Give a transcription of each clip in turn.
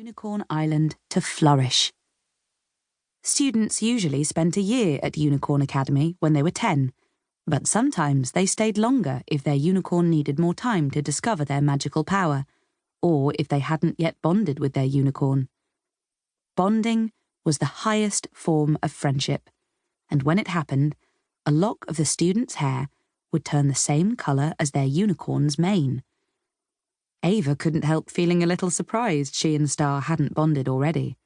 Unicorn Island to flourish. Students usually spent a year at Unicorn Academy when they were 10, but sometimes they stayed longer if their unicorn needed more time to discover their magical power, or if they hadn't yet bonded with their unicorn. Bonding was the highest form of friendship, and when it happened, a lock of the student's hair would turn the same colour as their unicorn's mane. Ava couldn't help feeling a little surprised she and Star hadn't bonded already.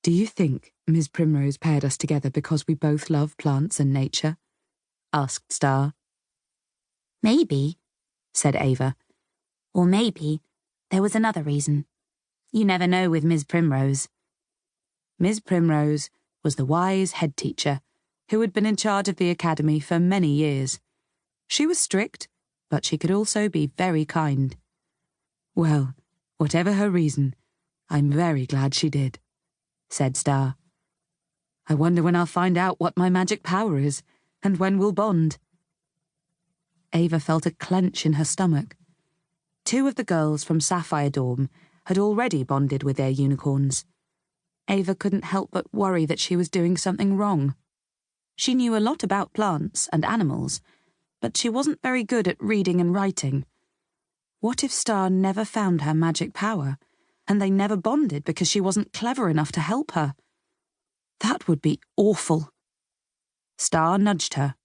"Do you think Ms. Primrose paired us together because we both love plants and nature?" asked Star. "Maybe," said Ava. "Or maybe there was another reason. You never know with Ms. Primrose." Ms. Primrose was the wise head teacher who had been in charge of the academy for many years. She was strict, but she could also be very kind. "Well, whatever her reason, I'm very glad she did," said Star. "I wonder when I'll find out what my magic power is, and when we'll bond." Ava felt a clench in her stomach. 2 of the girls from Sapphire Dorm had already bonded with their unicorns. Ava couldn't help but worry that she was doing something wrong. She knew a lot about plants and animals, but she wasn't very good at reading and writing. What if Star never found her magic power, and they never bonded because she wasn't clever enough to help her? That would be awful. Star nudged her.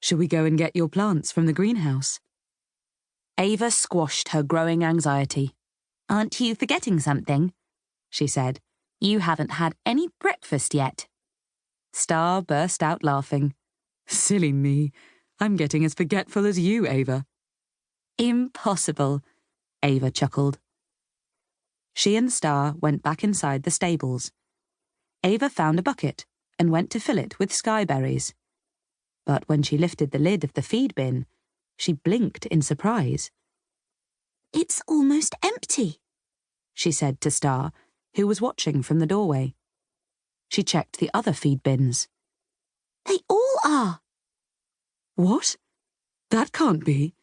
"Shall we go and get your plants from the greenhouse?" Ava squashed her growing anxiety. "Aren't you forgetting something?" she said. "You haven't had any breakfast yet." Star burst out laughing. "Silly me. I'm getting as forgetful as you, Ava." "Impossible," Ava chuckled. She and Star went back inside the stables. Ava found a bucket and went to fill it with skyberries. But when she lifted the lid of the feed bin, she blinked in surprise. "It's almost empty," she said to Star, who was watching from the doorway. She checked the other feed bins. "They all are." "What? That can't be.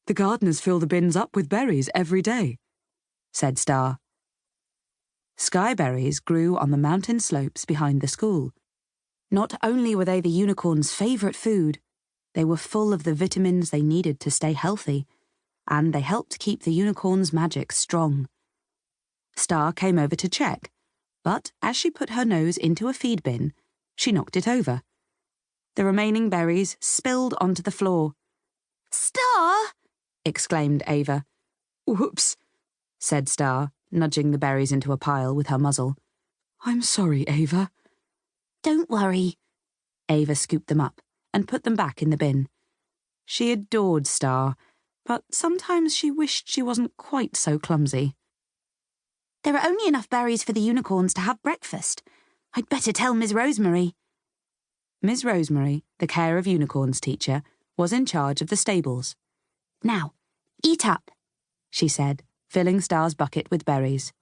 The gardeners fill the bins up with berries every day," said Star. Skyberries grew on the mountain slopes behind the school. Not only were they the unicorn's favourite food, they were full of the vitamins they needed to stay healthy, and they helped keep the unicorn's magic strong. Star came over to check, but as she put her nose into a feed bin, she knocked it over. The remaining berries spilled onto the floor. "Star!" exclaimed Ava. "Whoops," said Star, nudging the berries into a pile with her muzzle. "I'm sorry, Ava." "Don't worry." Ava scooped them up and put them back in the bin. She adored Star, but sometimes she wished she wasn't quite so clumsy. "There are only enough berries for the unicorns to have breakfast. I'd better tell Miss Rosemary." Miss Rosemary, the Care of Unicorns teacher, was in charge of the stables. "Now, eat up," she said, filling Star's bucket with berries.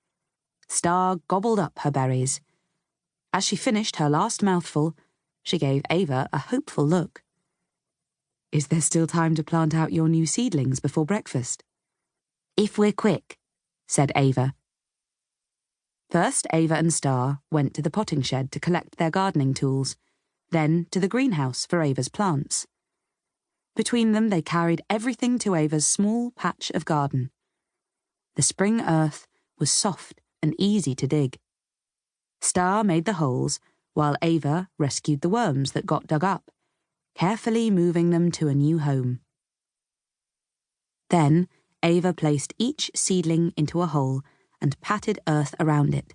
Star gobbled up her berries. As she finished her last mouthful, she gave Ava a hopeful look. "Is there still time to plant out your new seedlings before breakfast?" "If we're quick," said Ava. First, Ava and Star went to the potting shed to collect their gardening tools, then to the greenhouse for Ava's plants. Between them, they carried everything to Ava's small patch of garden. The spring earth was soft and easy to dig. Star made the holes, while Ava rescued the worms that got dug up, carefully moving them to a new home. Then, Ava placed each seedling into a hole and patted earth around it.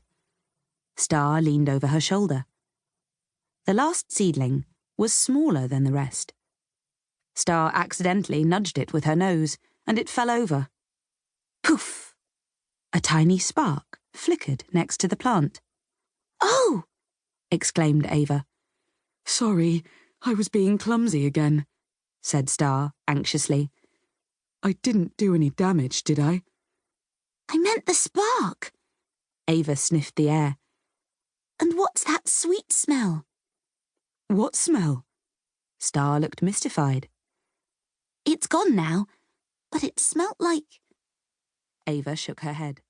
Star leaned over her shoulder. The last seedling was smaller than the rest. Star accidentally nudged it with her nose, and it fell over. Poof! A tiny spark flickered next to the plant. "Oh!" exclaimed Ava. "Sorry, I was being clumsy again," said Star anxiously. "I didn't do any damage, did I?" "I meant the spark." Ava sniffed the air. "And what's that sweet smell?" "What smell?" Star looked mystified. "It's gone now, but it smelt like—" Ava shook her head.